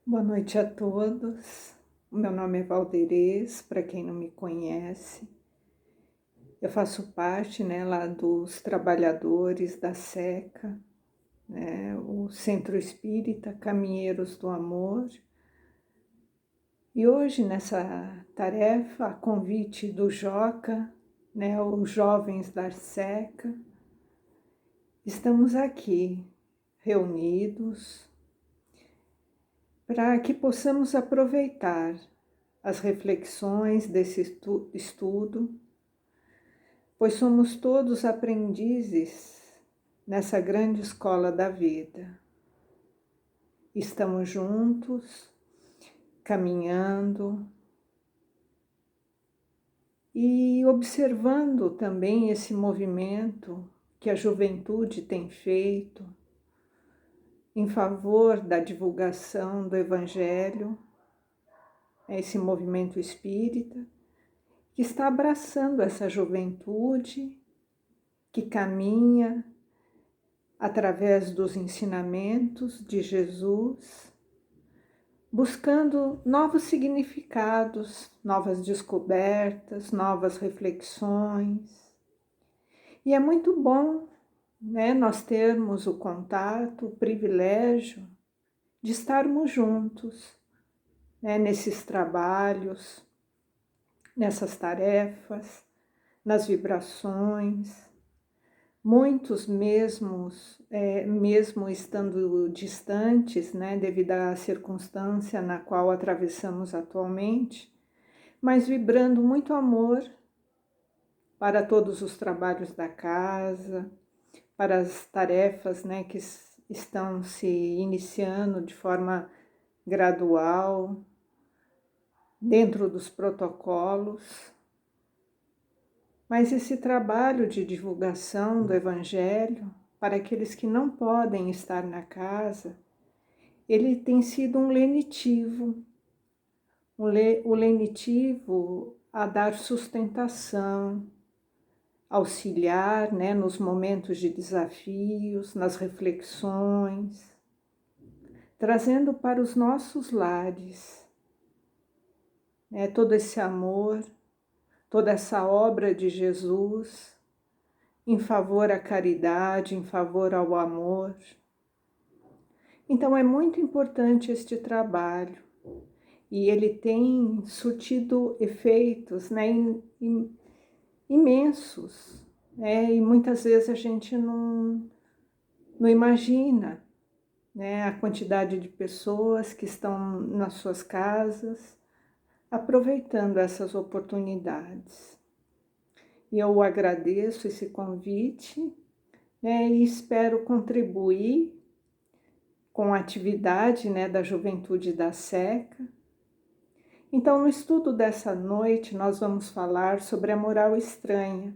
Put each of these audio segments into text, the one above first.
Boa noite a todos. O meu nome é Valderez, para quem não me conhece. Eu faço parte, lá dos trabalhadores da SECA, o Centro Espírita Caminheiros do Amor. E hoje, nessa tarefa, a convite do Joca, os jovens da SECA, estamos aqui reunidos para que possamos aproveitar as reflexões desse estudo, pois somos todos aprendizes nessa grande escola da vida. Estamos juntos, caminhando e observando também esse movimento que a juventude tem feito em favor da divulgação do Evangelho, esse movimento espírita, que está abraçando essa juventude, que caminha através dos ensinamentos de Jesus, buscando novos significados, novas descobertas, novas reflexões. E é muito bom, nós termos o contato, o privilégio de estarmos juntos, nesses trabalhos, nessas tarefas, nas vibrações. Muitos mesmo estando distantes, devido à circunstância na qual atravessamos atualmente, mas vibrando muito amor para todos os trabalhos da casa, para as tarefas, que estão se iniciando de forma gradual, dentro dos protocolos. Mas esse trabalho de divulgação do Evangelho, para aqueles que não podem estar na casa, ele tem sido um lenitivo, o lenitivo a dar sustentação, auxiliar, nos momentos de desafios, nas reflexões, trazendo para os nossos lares, todo esse amor, toda essa obra de Jesus em favor à caridade, em favor ao amor. Então é muito importante este trabalho e ele tem surtido efeitos imensos, e muitas vezes a gente não imagina a quantidade de pessoas que estão nas suas casas aproveitando essas oportunidades. E eu agradeço esse convite, e espero contribuir com a atividade, da Juventude da SECA. Então, no estudo dessa noite, nós vamos falar sobre a moral estranha,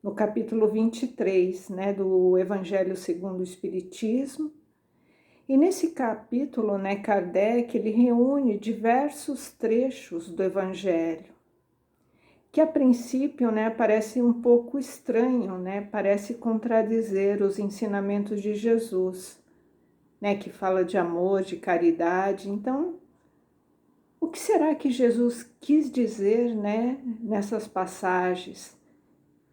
no capítulo 23, do Evangelho segundo o Espiritismo. E nesse capítulo, Kardec, ele reúne diversos trechos do Evangelho, que a princípio, parece um pouco estranho, parece contradizer os ensinamentos de Jesus, que fala de amor, de caridade. Então, o que será que Jesus quis dizer, nessas passagens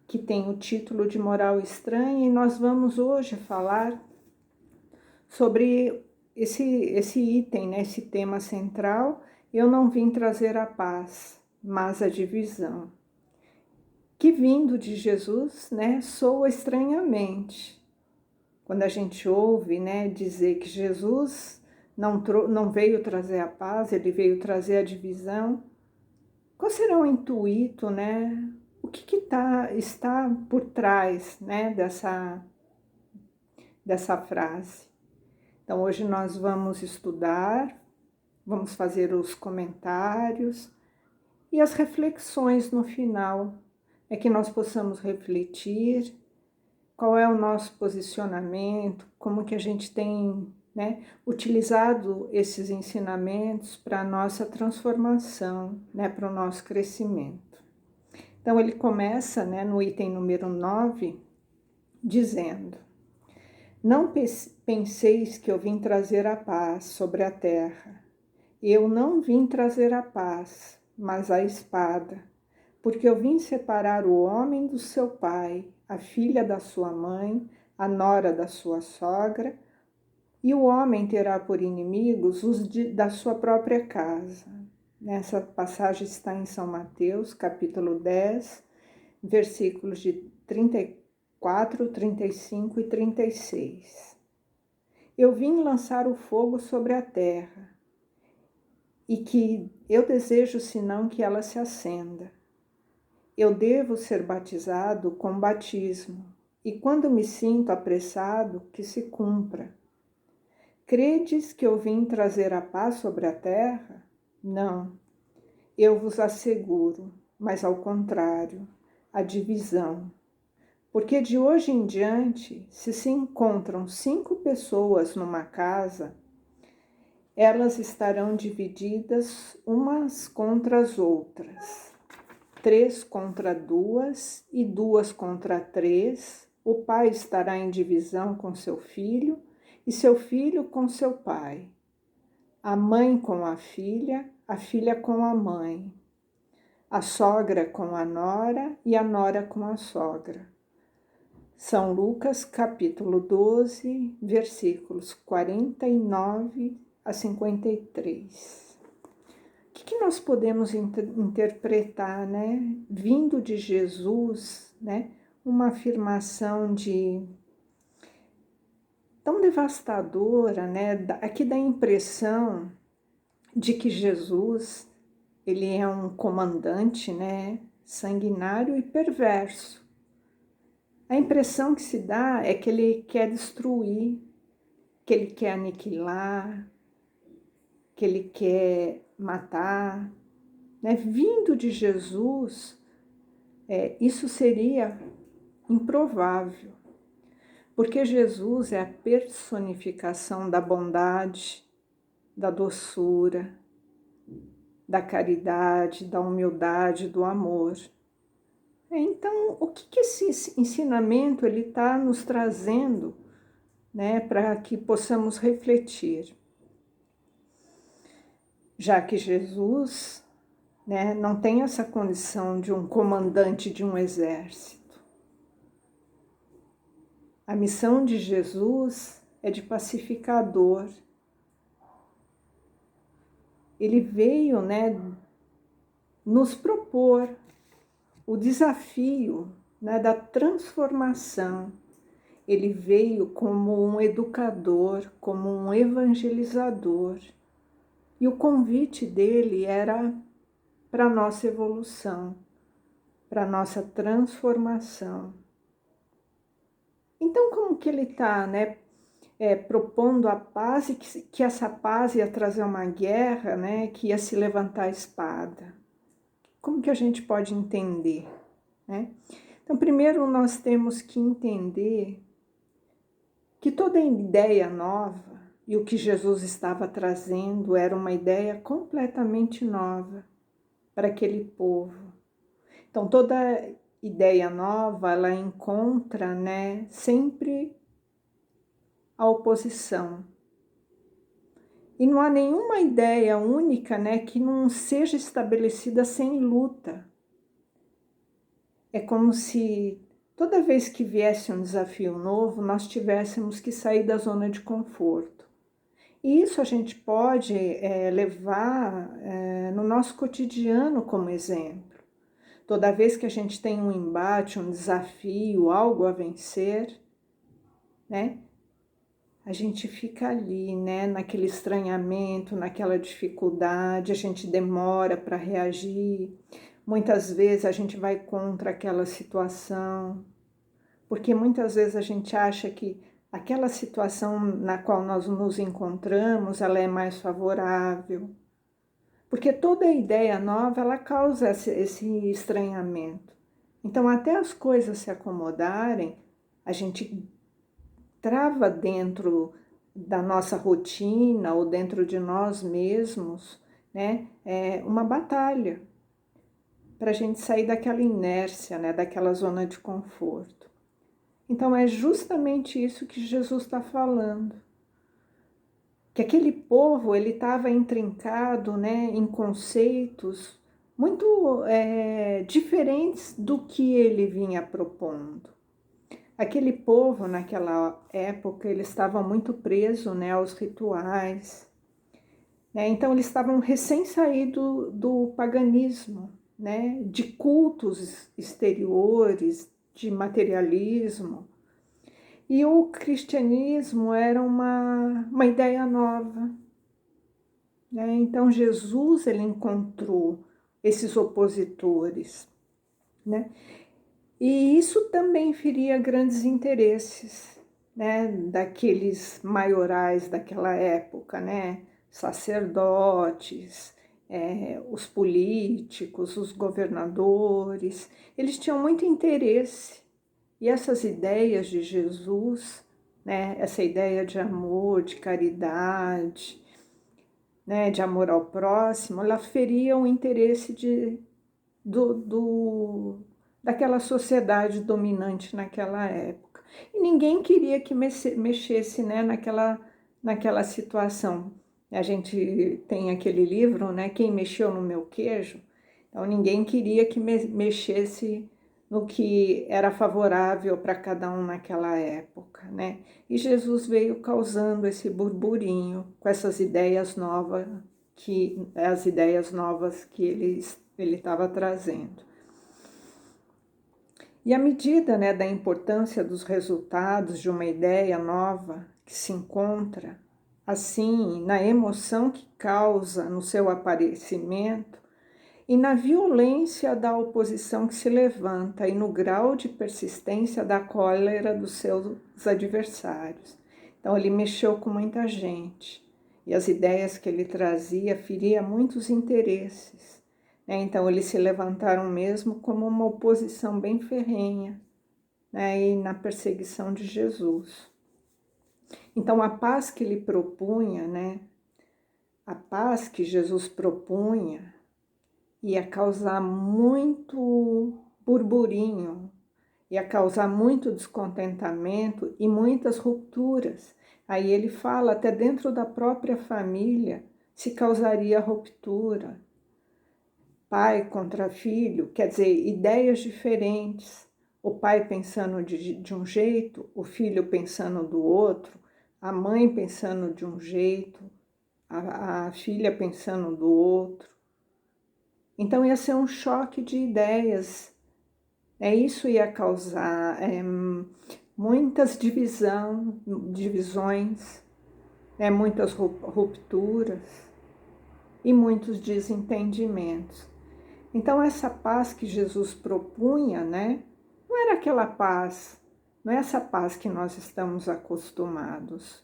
que tem o título de moral estranha? E nós vamos hoje falar sobre esse item, esse tema central. Eu não vim trazer a paz, mas a divisão, que vindo de Jesus, soa estranhamente. Quando a gente ouve, dizer que Jesus não veio trazer a paz, ele veio trazer a divisão, qual será o intuito, O que está por trás, dessa frase? Então, hoje nós vamos estudar, vamos fazer os comentários e as reflexões no final, que nós possamos refletir qual é o nosso posicionamento, como que a gente tem utilizado esses ensinamentos para a nossa transformação, para o nosso crescimento. Então, ele começa no item número 9, dizendo: não penseis que eu vim trazer a paz sobre a terra. Eu não vim trazer a paz, mas a espada, porque eu vim separar o homem do seu pai, a filha da sua mãe, a nora da sua sogra, e o homem terá por inimigos os da sua própria casa. Essa passagem está em São Mateus, capítulo 10, versículos de 34, 35 e 36. Eu vim lançar o fogo sobre a terra, e que eu desejo senão que ela se acenda. Eu devo ser batizado com batismo, e quando me sinto apressado, que se cumpra. Credes que eu vim trazer a paz sobre a terra? Não, eu vos asseguro, mas ao contrário, a divisão. Porque de hoje em diante, se encontram 5 pessoas numa casa, elas estarão divididas umas contra as outras. 3 contra 2 e 2 contra 3. O pai estará em divisão com seu filho e seu filho com seu pai. A mãe com a filha com a mãe. A sogra com a nora e a nora com a sogra. São Lucas, capítulo 12, versículos 49 a 53. O que nós podemos interpretar, né? Vindo de Jesus, né? Uma afirmação tão devastadora, né? Aqui dá a impressão de que Jesus, ele é um comandante, né? Sanguinário e perverso. A impressão que se dá é que ele quer destruir, que ele quer aniquilar, que ele quer matar, né? Vindo de Jesus, isso seria improvável, porque Jesus é a personificação da bondade, da doçura, da caridade, da humildade, do amor. Então, o que esse ensinamento ele está nos trazendo, né, para que possamos refletir? Já que Jesus, né, não tem essa condição de um comandante de um exército. A missão de Jesus é de pacificador. Ele veio, né, nos propor o desafio, né, da transformação. Ele veio como um educador, como um evangelizador. E o convite dele era para a nossa evolução, para a nossa transformação. Então, como que ele está, né, propondo a paz e que essa paz ia trazer uma guerra, né, que ia se levantar a espada? Como que a gente pode entender, né? Então, primeiro nós temos que entender que toda ideia nova e o que Jesus estava trazendo era uma ideia completamente nova para aquele povo. Então, toda ideia nova, ela encontra, né, sempre a oposição. E não há nenhuma ideia única, né, que não seja estabelecida sem luta. É como se toda vez que viesse um desafio novo, nós tivéssemos que sair da zona de conforto. E isso a gente pode levar no nosso cotidiano como exemplo. Toda vez que a gente tem um embate, um desafio, algo a vencer, né? A gente fica ali, né, naquele estranhamento, naquela dificuldade, a gente demora para reagir. Muitas vezes a gente vai contra aquela situação, porque muitas vezes a gente acha que aquela situação na qual nós nos encontramos, ela é mais favorável. Porque toda ideia nova, ela causa esse estranhamento. Então, até as coisas se acomodarem, a gente trava dentro da nossa rotina ou dentro de nós mesmos, né, uma batalha para a gente sair daquela inércia, né, daquela zona de conforto. Então é justamente isso que Jesus está falando. que aquele povo ele estava intrincado, né, em conceitos muito diferentes do que ele vinha propondo. Aquele povo, naquela época, eles estavam muito presos, né, aos rituais, né? Então, eles estavam recém-saídos do paganismo, né, de cultos exteriores, de materialismo. E o cristianismo era uma ideia nova, né? Então, Jesus ele encontrou esses opositores, né? E isso também feria grandes interesses, né, daqueles maiorais daquela época, né, sacerdotes, os políticos, os governadores, eles tinham muito interesse. E essas ideias de Jesus, né, essa ideia de amor, de caridade, né, de amor ao próximo, ela feria o interesse daquela sociedade dominante naquela época. E ninguém queria que mexesse, né, naquela situação. A gente tem aquele livro, né, Quem Mexeu no Meu Queijo? Então ninguém queria que mexesse no que era favorável para cada um naquela época, né? E Jesus veio causando esse burburinho com essas ideias novas que ele estava trazendo. E à medida, né, da importância dos resultados de uma ideia nova que se encontra, assim, na emoção que causa no seu aparecimento e na violência da oposição que se levanta e no grau de persistência da cólera dos seus adversários. Então, ele mexeu com muita gente e as ideias que ele trazia feriam muitos interesses. Então, eles se levantaram mesmo como uma oposição bem ferrenha, né, e na perseguição de Jesus. Então, a paz que ele propunha, né, a paz que Jesus propunha, ia causar muito burburinho, ia causar muito descontentamento e muitas rupturas. Aí ele fala, até dentro da própria família se causaria ruptura. Pai contra filho, quer dizer, ideias diferentes. O pai pensando de um jeito, o filho pensando do outro, a mãe pensando de um jeito, a filha pensando do outro. Então ia ser um choque de ideias. Isso ia causar muitas divisões, muitas rupturas e muitos desentendimentos. Então, essa paz que Jesus propunha, né, não era aquela paz, não é essa paz que nós estamos acostumados.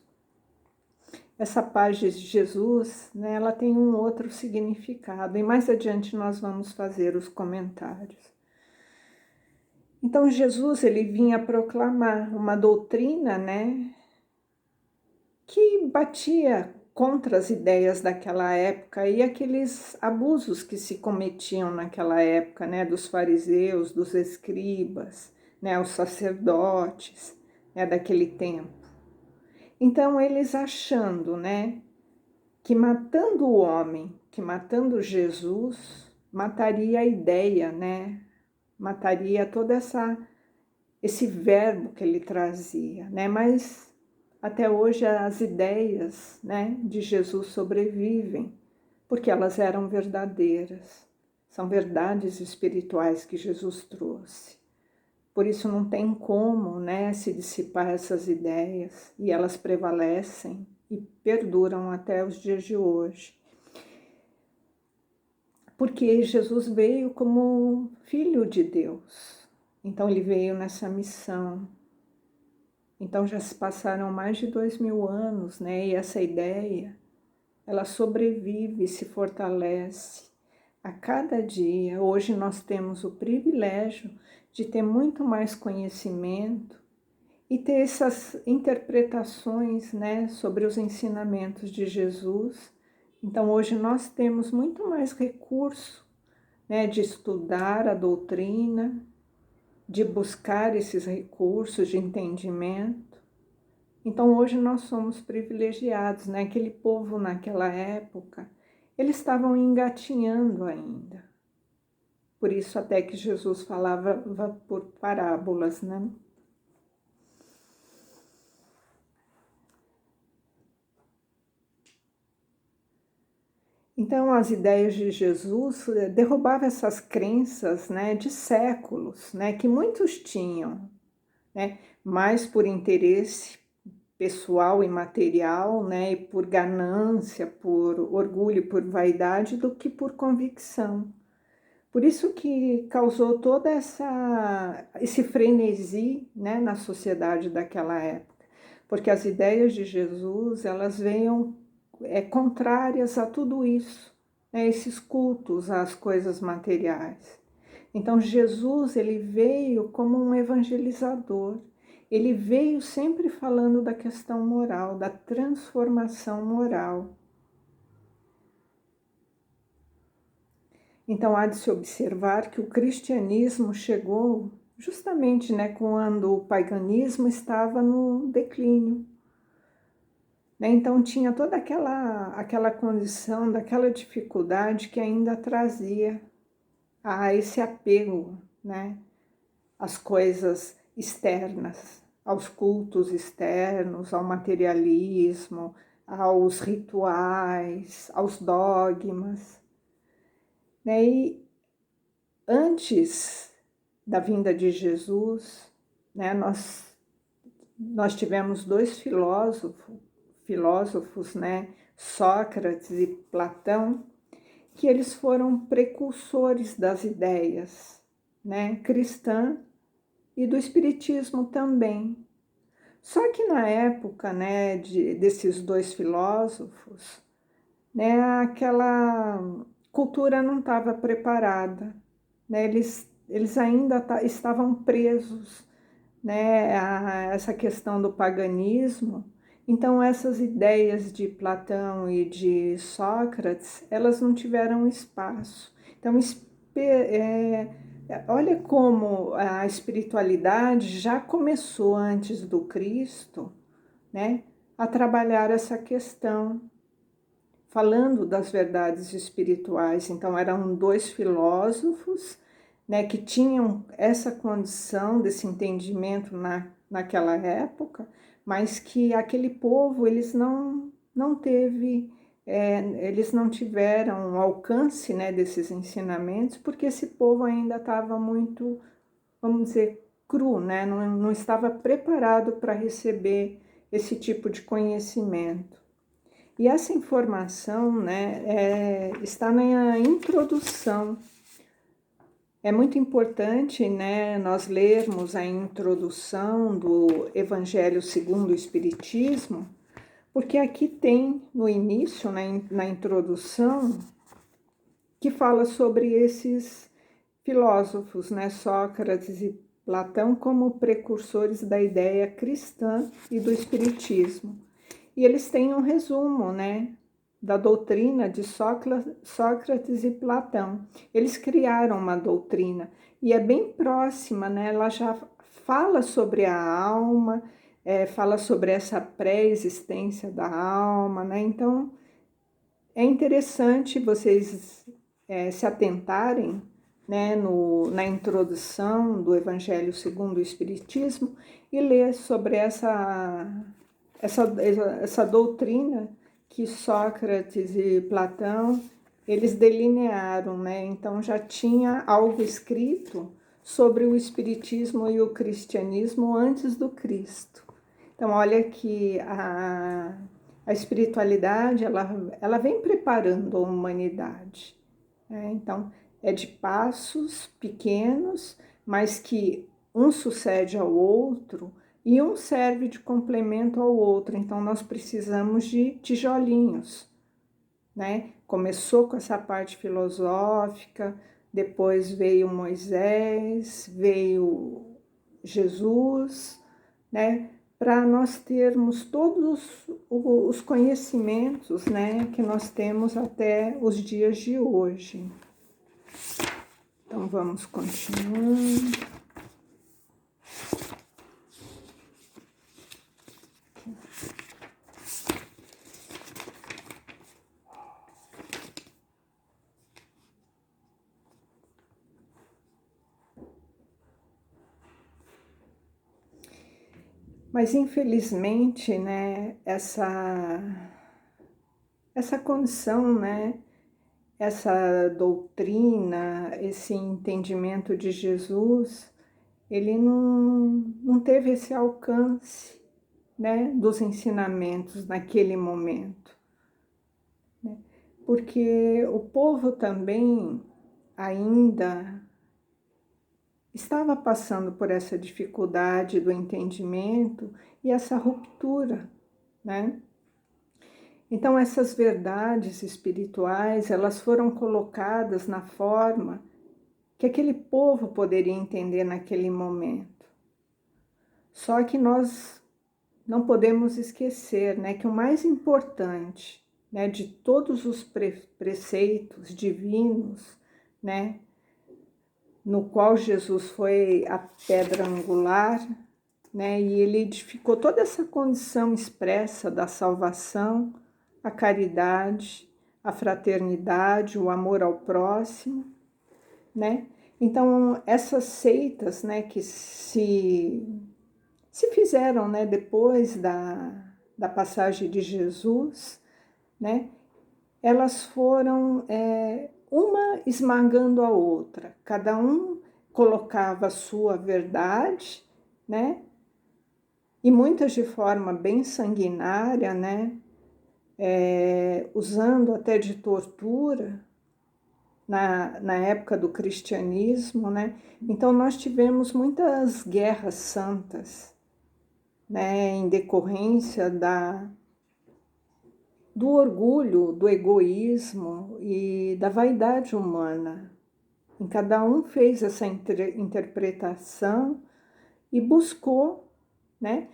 Essa paz de Jesus, né, ela tem um outro significado, e mais adiante nós vamos fazer os comentários. Então, Jesus, ele vinha proclamar uma doutrina, né, que batia contra as ideias daquela época e aqueles abusos que se cometiam naquela época, né, dos fariseus, dos escribas, né, os sacerdotes, né, daquele tempo. Então eles achando, né, que matando o homem, que matando Jesus, mataria a ideia, né, mataria todo esse verbo que ele trazia, né, mas até hoje as ideias, né, de Jesus sobrevivem, porque elas eram verdadeiras. São verdades espirituais que Jesus trouxe. Por isso não tem como, né, se dissipar essas ideias, e elas prevalecem e perduram até os dias de hoje. Porque Jesus veio como Filho de Deus. Então ele veio nessa missão. Então já se passaram mais de 2000 anos, né? E essa ideia, ela sobrevive e se fortalece a cada dia. Hoje nós temos o privilégio de ter muito mais conhecimento e ter essas interpretações, né, sobre os ensinamentos de Jesus. Então hoje nós temos muito mais recurso, né, de estudar a doutrina, de buscar esses recursos de entendimento, Então hoje nós somos privilegiados, né? Aquele povo naquela época, eles estavam engatinhando ainda. Por isso até que Jesus falava por parábolas, né? Então, as ideias de Jesus derrubavam essas crenças, né, de séculos, né, que muitos tinham, né, mais por interesse pessoal e material, né, e por ganância, por orgulho, por vaidade, do que por convicção. Por isso que causou toda esse frenesi, né, na sociedade daquela época, porque as ideias de Jesus, elas veio contrárias a tudo isso, né, esses cultos às coisas materiais. Então Jesus, ele veio como um evangelizador. Ele veio sempre falando da questão moral, da transformação moral. Então há de se observar que o cristianismo chegou justamente, né, quando o paganismo estava no declínio. Né? Então tinha toda aquela condição, daquela dificuldade que ainda trazia a esse apego, né, às coisas externas, aos cultos externos, ao materialismo, aos rituais, aos dogmas. Né? E antes da vinda de Jesus, né, nós tivemos dois filósofos, né, Sócrates e Platão, que eles foram precursores das ideias, né, cristã e do espiritismo também. Só que na época, né, desses dois filósofos, né, aquela cultura não estava preparada, né, eles ainda estavam presos, né, a essa questão do paganismo. Então essas ideias de Platão e de Sócrates, elas não tiveram espaço. Então olha como a espiritualidade já começou antes do Cristo, né, a trabalhar essa questão, falando das verdades espirituais. Então eram dois filósofos, né, que tinham essa condição desse entendimento naquela época, mas que aquele povo eles não teve, eles não tiveram alcance, né, desses ensinamentos, porque esse povo ainda estava muito, vamos dizer, cru, né, não estava preparado para receber esse tipo de conhecimento. E essa informação, né, está na introdução. É muito importante, né, nós lermos a introdução do Evangelho segundo o Espiritismo, porque aqui tem no início, na introdução, que fala sobre esses filósofos, né, Sócrates e Platão, como precursores da ideia cristã e do Espiritismo. E eles têm um resumo, né, da doutrina de Sócrates e Platão. Eles criaram uma doutrina e é bem próxima, né? Ela já fala sobre a alma, fala sobre essa pré-existência da alma, né? Então é interessante vocês se atentarem, né, na introdução do Evangelho segundo o Espiritismo e ler sobre essa doutrina que Sócrates e Platão eles delinearam, né? Então já tinha algo escrito sobre o espiritismo e o cristianismo antes do Cristo. Então olha que a espiritualidade ela vem preparando a humanidade, né? Então é de passos pequenos, mas que um sucede ao outro e um serve de complemento ao outro. Então nós precisamos de tijolinhos, né? Começou com essa parte filosófica, depois veio Moisés, veio Jesus, né? Para nós termos todos os conhecimentos, né, que nós temos até os dias de hoje. Então vamos continuando. Mas infelizmente, né, essa condição, né, essa doutrina, esse entendimento de Jesus, ele não teve esse alcance, né, dos ensinamentos naquele momento, né? Porque o povo também ainda estava passando por essa dificuldade do entendimento e essa ruptura, né? Então essas verdades espirituais, elas foram colocadas na forma que aquele povo poderia entender naquele momento. Só que nós não podemos esquecer, né, que o mais importante, né, de todos os preceitos divinos, né, no qual Jesus foi a pedra angular, né, e ele edificou toda essa condição expressa da salvação, a caridade, a fraternidade, o amor ao próximo, né? Então, essas seitas, né, que se fizeram, né, depois da passagem de Jesus, né, elas foram uma esmagando a outra. Cada um colocava a sua verdade, né, e muitas de forma bem sanguinária, né, usando até de tortura, na época do cristianismo, né? Então nós tivemos muitas guerras santas, né, em decorrência do orgulho, do egoísmo e da vaidade humana. E cada um fez essa interpretação e buscou, né,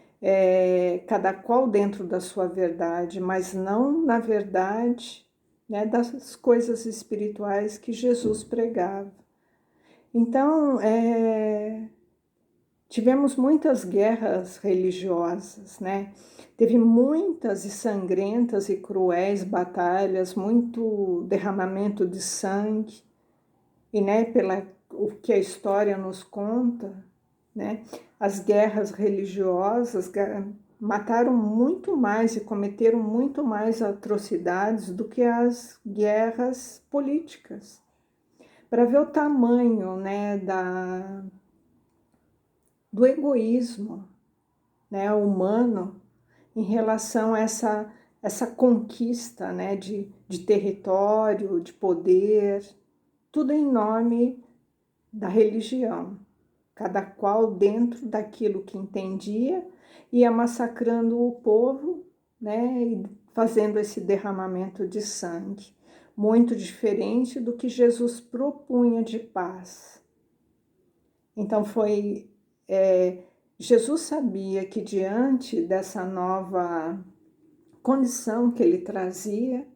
cada qual dentro da sua verdade, mas não na verdade, né, das coisas espirituais que Jesus pregava. Então, tivemos muitas guerras religiosas, né? Teve muitas e sangrentas e cruéis batalhas, muito derramamento de sangue, e, né, pela o que a história nos conta, né? As guerras religiosas mataram muito mais e cometeram muito mais atrocidades do que as guerras políticas. Para ver o tamanho, né, do egoísmo, né, humano em relação a essa conquista, né, de território, de poder, tudo em nome da religião, cada qual dentro daquilo que entendia, ia massacrando o povo, né, e fazendo esse derramamento de sangue, muito diferente do que Jesus propunha de paz. Então Jesus sabia que diante dessa nova condição que ele trazia,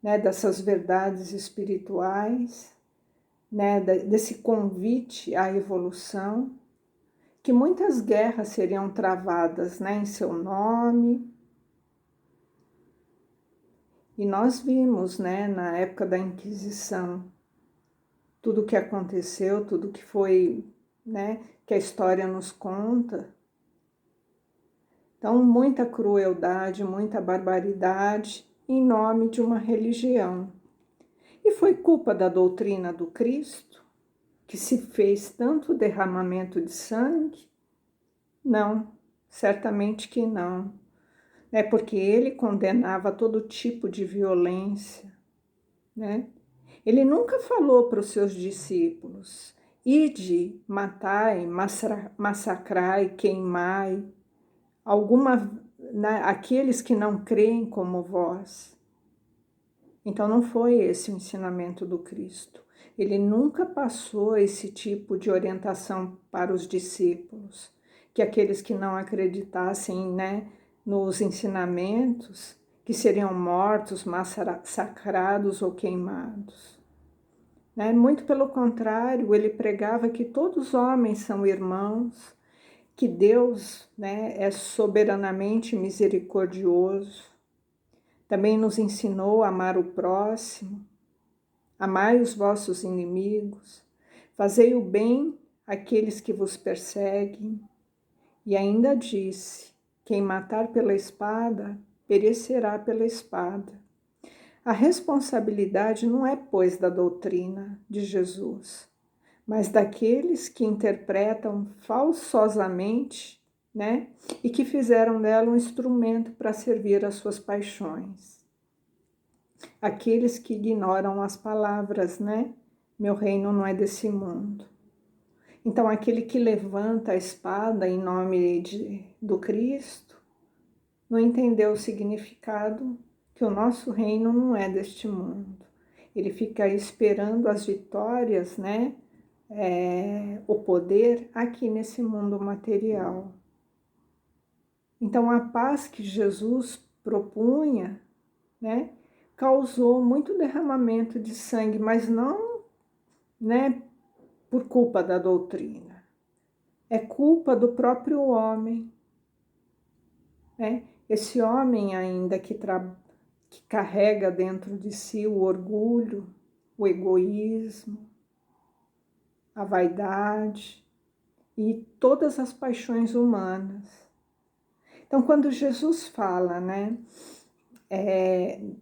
né, dessas verdades espirituais, né, desse convite à evolução, que muitas guerras seriam travadas, né, em seu nome. E nós vimos, né, na época da Inquisição, tudo o que aconteceu, tudo que foi, né, que a história nos conta. Então, muita crueldade, muita barbaridade em nome de uma religião. E foi culpa da doutrina do Cristo que se fez tanto derramamento de sangue? Não, certamente que não. É porque ele condenava todo tipo de violência, né? Ele nunca falou para os seus discípulos: ide, matai, massacrai, queimai, aqueles que não creem como vós. Então não foi esse o ensinamento do Cristo. Ele nunca passou esse tipo de orientação para os discípulos, que aqueles que não acreditassem, né, nos ensinamentos, que seriam mortos, massacrados ou queimados. Né? Muito pelo contrário, ele pregava que todos os homens são irmãos, que Deus, né, é soberanamente misericordioso. Também nos ensinou a amar o próximo, amai os vossos inimigos, fazei o bem àqueles que vos perseguem, E ainda disse: quem matar pela espada, perecerá pela espada. A responsabilidade não é, pois, da doutrina de Jesus, mas daqueles que interpretam falsosamente, né? E que fizeram dela um instrumento para servir às suas paixões. Aqueles que ignoram as palavras, né? Meu reino não é desse mundo. Então, aquele que levanta a espada em nome do Cristo, não entendeu o significado que o nosso reino não é deste mundo. Ele fica esperando as vitórias, né? O poder aqui nesse mundo material. Então, a paz que Jesus propunha, né? Causou muito derramamento de sangue, mas não, né? Por culpa da doutrina. É culpa do próprio homem, né? Esse homem ainda que carrega dentro de si o orgulho, o egoísmo, a vaidade e todas as paixões humanas. Então, quando Jesus fala, né,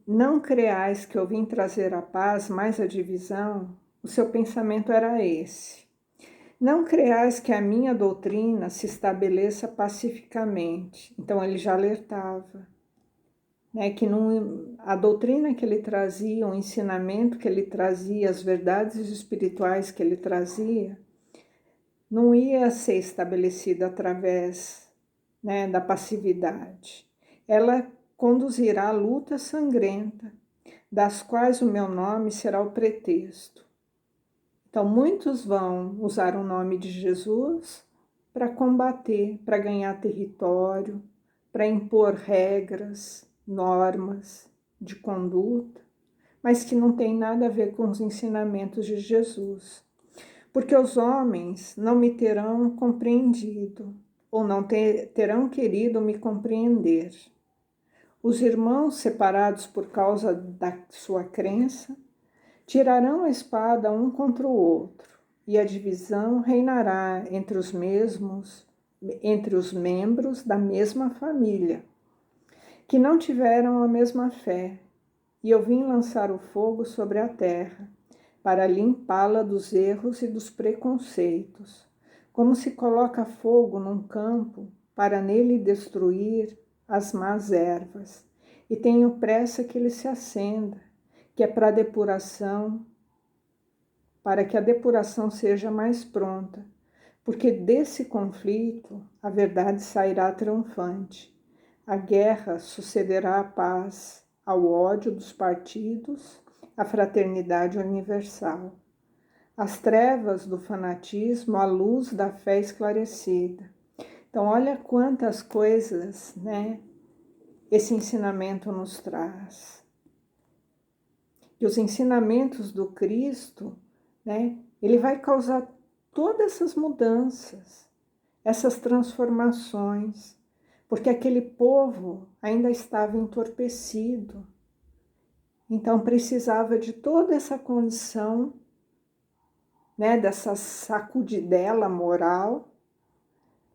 não creais que eu vim trazer a paz, mas a divisão, o seu pensamento era esse. Não creais que a minha doutrina se estabeleça pacificamente. Então, ele já alertava, né, que a doutrina que ele trazia, o ensinamento que ele trazia, as verdades espirituais que ele trazia, não ia ser estabelecida através, né, da passividade. Ela conduzirá a luta sangrenta, das quais o meu nome será o pretexto. Então, muitos vão usar o nome de Jesus para combater, para ganhar território, para impor regras, normas de conduta, mas que não tem nada a ver com os ensinamentos de Jesus. Porque os homens não me terão compreendido, ou não terão querido me compreender. Os irmãos separados por causa da sua crença tirarão a espada um contra o outro, e a divisão reinará entre os membros da mesma família, que não tiveram a mesma fé, e eu vim lançar o fogo sobre a terra, para limpá-la dos erros e dos preconceitos, como se coloca fogo num campo para nele destruir as más ervas, e tenho pressa que ele se acenda, que é para depuração, para que a depuração seja mais pronta, porque desse conflito a verdade sairá triunfante. A guerra sucederá à paz, ao ódio dos partidos, à fraternidade universal. As trevas do fanatismo, à luz da fé esclarecida. Então, olha quantas coisas, né, esse ensinamento nos traz. E os ensinamentos do Cristo, né, ele vai causar todas essas mudanças, essas transformações, porque aquele povo ainda estava entorpecido. Então precisava de toda essa condição, né, dessa sacudidela moral,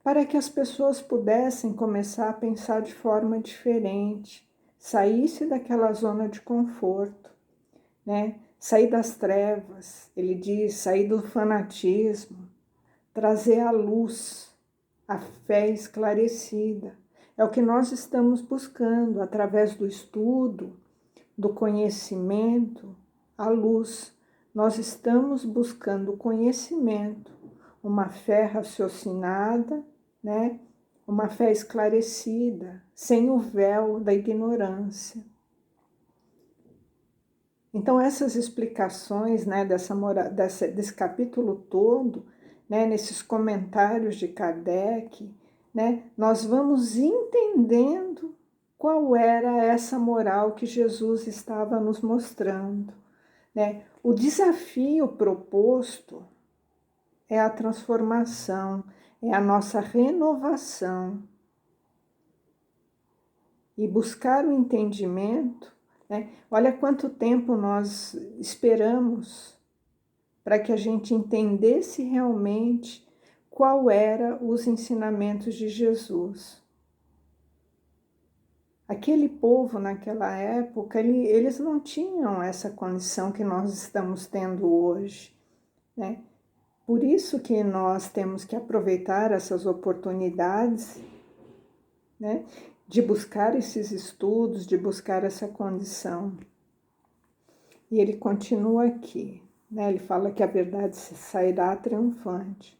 para que as pessoas pudessem começar a pensar de forma diferente, saísse daquela zona de conforto, né? Sair das trevas, ele diz, sair do fanatismo, trazer a luz, a fé esclarecida. É o que nós estamos buscando através do estudo, do conhecimento, a luz. Nós estamos buscando conhecimento, uma fé raciocinada, né? Uma fé esclarecida, sem o véu da ignorância. Então, essas explicações, né, desse capítulo todo, né, nesses comentários de Kardec, né, nós vamos entendendo qual era essa moral que Jesus estava nos mostrando, né? O desafio proposto é a transformação, é a nossa renovação. E buscar o entendimento, né? Olha quanto tempo nós esperamos para que a gente entendesse realmente qual eram os ensinamentos de Jesus. Aquele povo naquela época, eles não tinham essa condição que nós estamos tendo hoje, né? Por isso que nós temos que aproveitar essas oportunidades, né, de buscar esses estudos, de buscar essa condição. E ele continua aqui, né? Ele fala que a verdade sairá triunfante.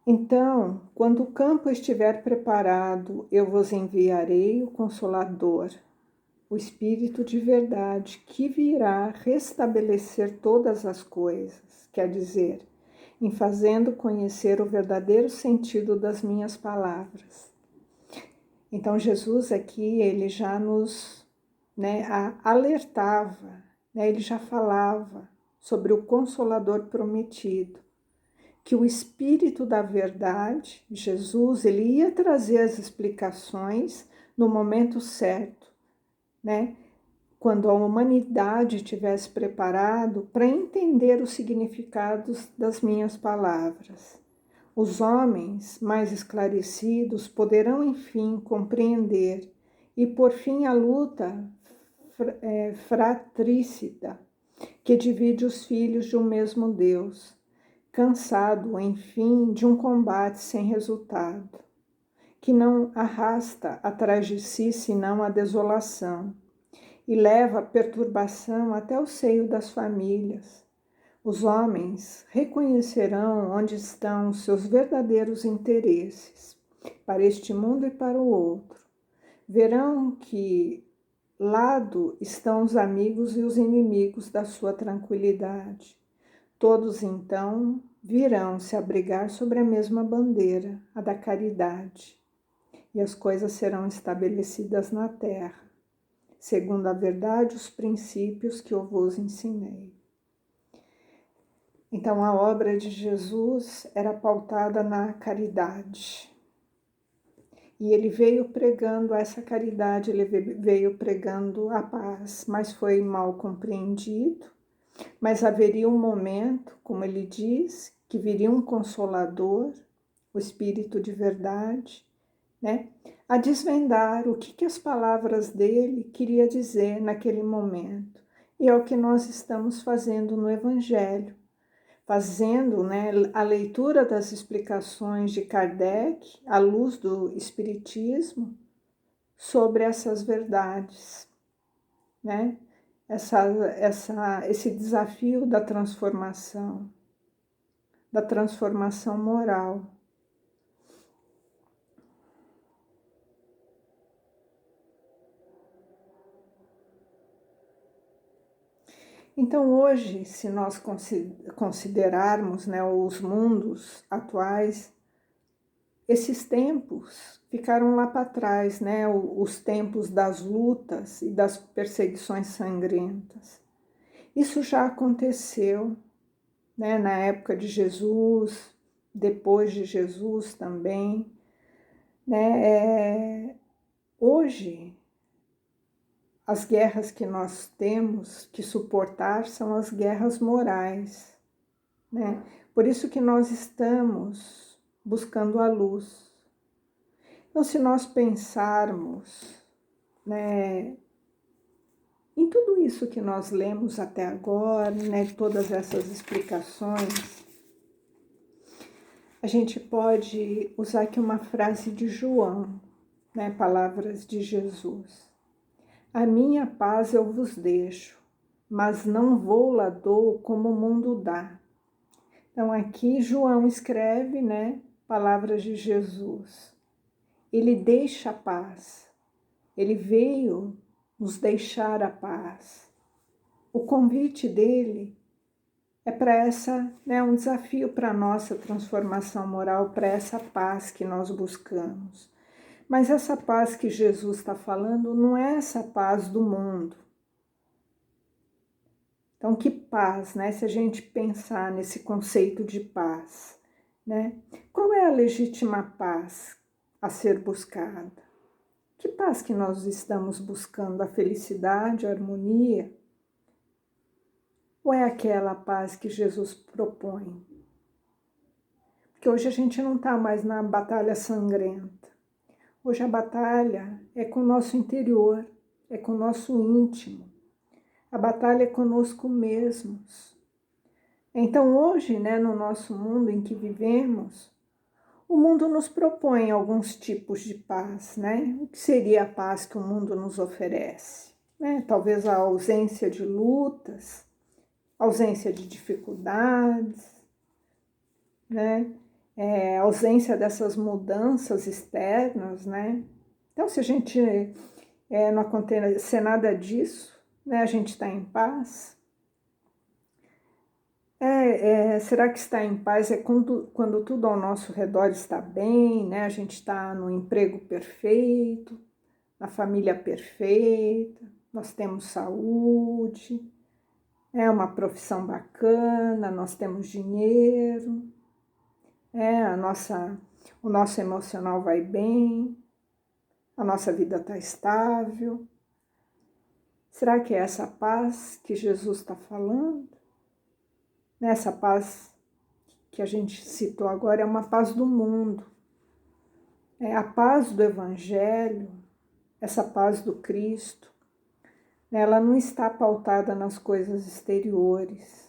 Então, quando o campo estiver preparado, eu vos enviarei o Consolador, o Espírito de verdade, que virá restabelecer todas as coisas, quer dizer, em fazendo conhecer o verdadeiro sentido das minhas palavras. Então, Jesus aqui, ele já nos, né, alertava, né, ele já falava sobre o Consolador prometido, que o Espírito da verdade, Jesus, ele ia trazer as explicações no momento certo, né? Quando a humanidade estivesse preparado para entender os significados das minhas palavras. Os homens mais esclarecidos poderão, enfim, compreender e, por fim, a luta fratricida que divide os filhos de um mesmo Deus, cansado, enfim, de um combate sem resultado, que não arrasta atrás de si senão a desolação e leva a perturbação até o seio das famílias. Os homens reconhecerão onde estão os seus verdadeiros interesses, para este mundo e para o outro. Verão que lado estão os amigos e os inimigos da sua tranquilidade. Todos, então, virão se abrigar sobre a mesma bandeira, a da caridade, e as coisas serão estabelecidas na terra, segundo a verdade, os princípios que eu vos ensinei. Então, a obra de Jesus era pautada na caridade. E ele veio pregando essa caridade, ele veio pregando a paz, mas foi mal compreendido. Mas haveria um momento, como ele diz, que viria um Consolador, o Espírito de verdade, né, a desvendar o que as palavras dele queria dizer naquele momento. E é o que nós estamos fazendo no Evangelho, fazendo, né, a leitura das explicações de Kardec, à luz do Espiritismo, sobre essas verdades, né? Esse desafio da transformação moral. Então, hoje, se nós considerarmos, né, os mundos atuais, esses tempos ficaram lá para trás, né, os tempos das lutas e das perseguições sangrentas. Isso já aconteceu, né, na época de Jesus, depois de Jesus também, né? Hoje, as guerras que nós temos que suportar são as guerras morais, né? Por isso que nós estamos buscando a luz. Então, se nós pensarmos, né, em tudo isso que nós lemos até agora, né, todas essas explicações, a gente pode usar aqui uma frase de João, né, palavras de Jesus. A minha paz eu vos deixo, mas não vou-la dou como o mundo dá. Então aqui João escreve, né, palavras de Jesus. Ele deixa a paz, ele veio nos deixar a paz. O convite dele é para essa, né, um desafio para a nossa transformação moral, para essa paz que nós buscamos. Mas essa paz que Jesus está falando não é essa paz do mundo. Então, que paz, né? Se a gente pensar nesse conceito de paz, né? Qual é a legítima paz a ser buscada? Que paz que nós estamos buscando? A felicidade, a harmonia? Ou é aquela paz que Jesus propõe? Porque hoje a gente não está mais na batalha sangrenta. Hoje a batalha é com o nosso interior, é com o nosso íntimo. A batalha é conosco mesmos. Então hoje, né, no nosso mundo em que vivemos, o mundo nos propõe alguns tipos de paz, né? O que seria a paz que o mundo nos oferece? Né? Talvez a ausência de lutas, ausência de dificuldades, né? A ausência dessas mudanças externas, né? Então, se a gente não acontecer nada disso, né, a gente está em paz. Será que estar em paz é quando tudo ao nosso redor está bem, né? A gente está no emprego perfeito, na família perfeita, nós temos saúde, é uma profissão bacana, nós temos dinheiro, o nosso emocional vai bem, a nossa vida está estável. Será que é essa paz que Jesus está falando? Essa paz que a gente citou agora é uma paz do mundo. É a paz do Evangelho, essa paz do Cristo. Ela não está pautada nas coisas exteriores.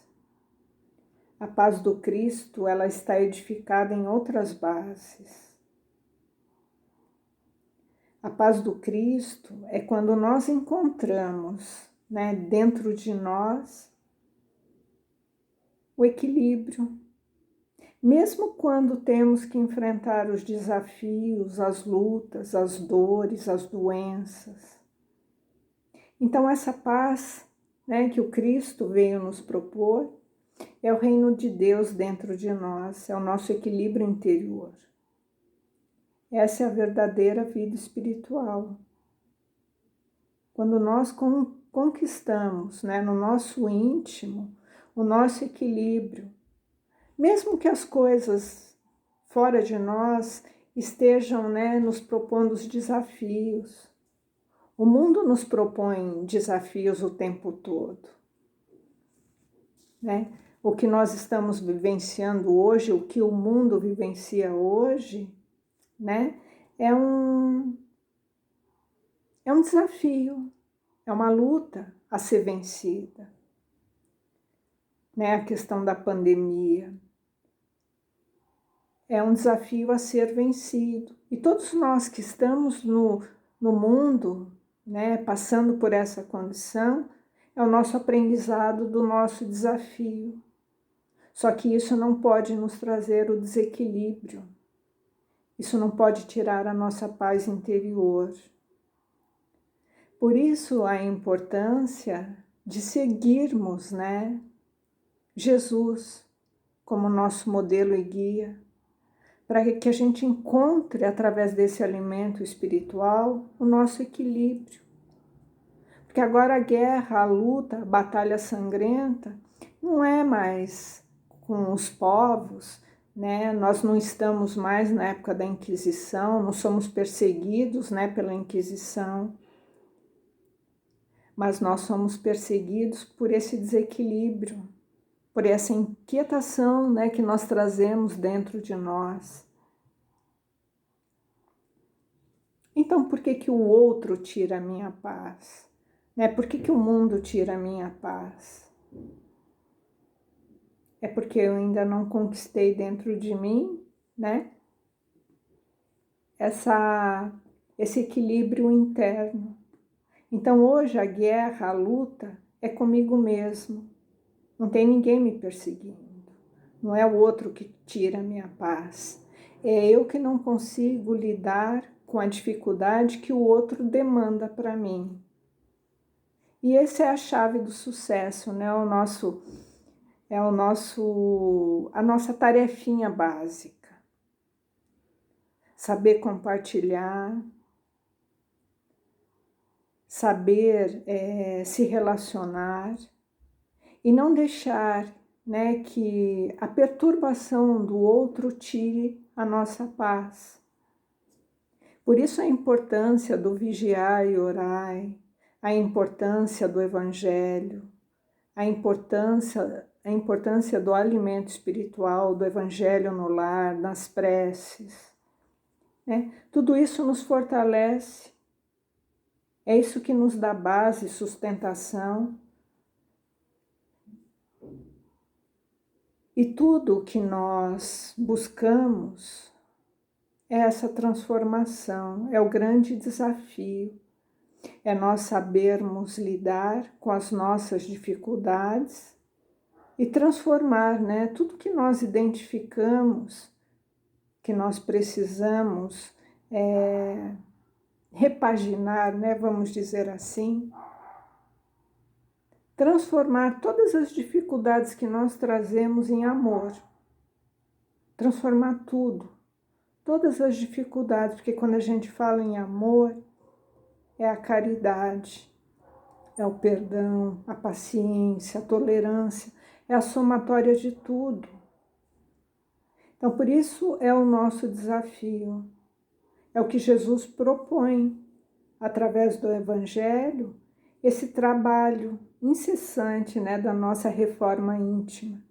A paz do Cristo, ela está edificada em outras bases. A paz do Cristo é quando nós encontramos, né, dentro de nós o equilíbrio. Mesmo quando temos que enfrentar os desafios, as lutas, as dores, as doenças. Então essa paz, né, que o Cristo veio nos propor, é o reino de Deus dentro de nós, é o nosso equilíbrio interior. Essa é a verdadeira vida espiritual. Quando nós conquistamos, né, no nosso íntimo, o nosso equilíbrio, mesmo que as coisas fora de nós estejam, né, nos propondo os desafios. O mundo nos propõe desafios o tempo todo, né? O que nós estamos vivenciando hoje, o que o mundo vivencia hoje, né, é um desafio, é uma luta a ser vencida, né? A questão da pandemia é um desafio a ser vencido. E todos nós que estamos no mundo, né, passando por essa condição, é o nosso aprendizado do nosso desafio. Só que isso não pode nos trazer o desequilíbrio. Isso não pode tirar a nossa paz interior. Por isso a importância de seguirmos, né, Jesus como nosso modelo e guia, para que a gente encontre, através desse alimento espiritual, o nosso equilíbrio. Porque agora a guerra, a luta, a batalha sangrenta, não é mais com os povos, né? Nós não estamos mais na época da Inquisição, não somos perseguidos, né, pela Inquisição, mas nós somos perseguidos por esse desequilíbrio, por essa inquietação, né, que nós trazemos dentro de nós. Então, por que o outro tira a minha paz? Né? Por que o mundo tira a minha paz? É porque eu ainda não conquistei dentro de mim, né, esse equilíbrio interno. Então, hoje a guerra, a luta é comigo mesmo. Não tem ninguém me perseguindo. Não é o outro que tira a minha paz. É eu que não consigo lidar com a dificuldade que o outro demanda para mim. E essa é a chave do sucesso, né? A nossa tarefinha básica. Saber compartilhar, saber se relacionar e não deixar, né, que a perturbação do outro tire a nossa paz. Por isso a importância do vigiar e orar, a importância do Evangelho, a importância a importância do alimento espiritual, do evangelho no lar, nas preces, né? Tudo isso nos fortalece, é isso que nos dá base, sustentação. E tudo o que nós buscamos é essa transformação, é o grande desafio, é nós sabermos lidar com as nossas dificuldades e transformar, né, tudo que nós identificamos, que nós precisamos repaginar, né, vamos dizer assim, transformar todas as dificuldades que nós trazemos em amor, transformar tudo, todas as dificuldades, porque quando a gente fala em amor, é a caridade, é o perdão, a paciência, a tolerância, é a somatória de tudo. Então, por isso é o nosso desafio, é o que Jesus propõe, através do Evangelho, esse trabalho incessante, né, da nossa reforma íntima.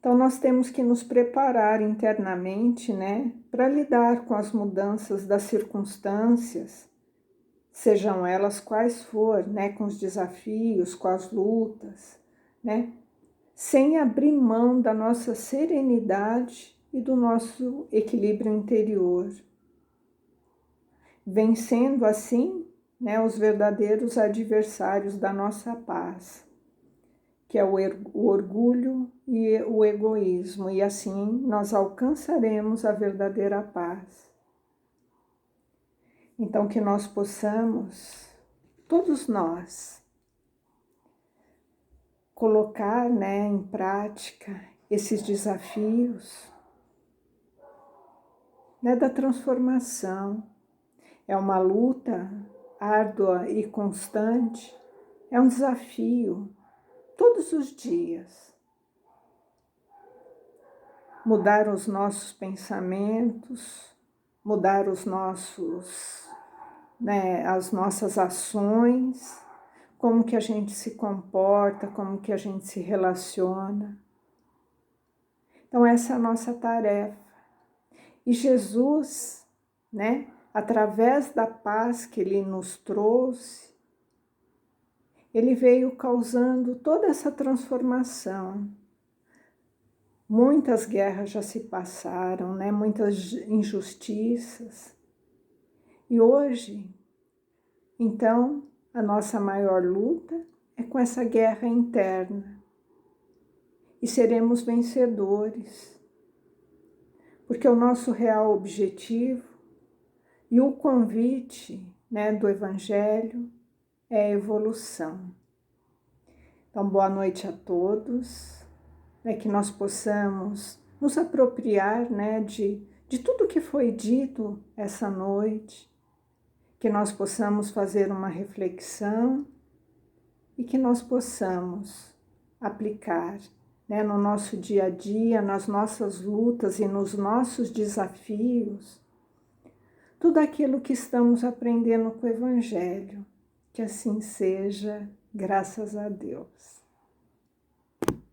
Então, nós temos que nos preparar internamente, né, para lidar com as mudanças das circunstâncias, sejam elas quais for, né, com os desafios, com as lutas, né, sem abrir mão da nossa serenidade e do nosso equilíbrio interior, vencendo assim, né, os verdadeiros adversários da nossa paz, que é o orgulho e o egoísmo, e assim nós alcançaremos a verdadeira paz. Então, que nós possamos, todos nós, colocar, né, em prática esses desafios, né, da transformação. É uma luta árdua e constante, é um desafio todos os dias. Mudar os nossos pensamentos, mudar os nossos, né, as nossas ações, como que a gente se comporta, como que a gente se relaciona. Então essa é a nossa tarefa. E Jesus, né, através da paz que Ele nos trouxe, Ele veio causando toda essa transformação. Muitas guerras já se passaram, né? Muitas injustiças. E hoje, então, a nossa maior luta é com essa guerra interna. E seremos vencedores. Porque o nosso real objetivo e o convite, né, do Evangelho é a evolução. Então, boa noite a todos. Que nós possamos nos apropriar, né, de tudo que foi dito essa noite, que nós possamos fazer uma reflexão e que nós possamos aplicar, né, no nosso dia a dia, nas nossas lutas e nos nossos desafios, tudo aquilo que estamos aprendendo com o Evangelho. Que assim seja, graças a Deus.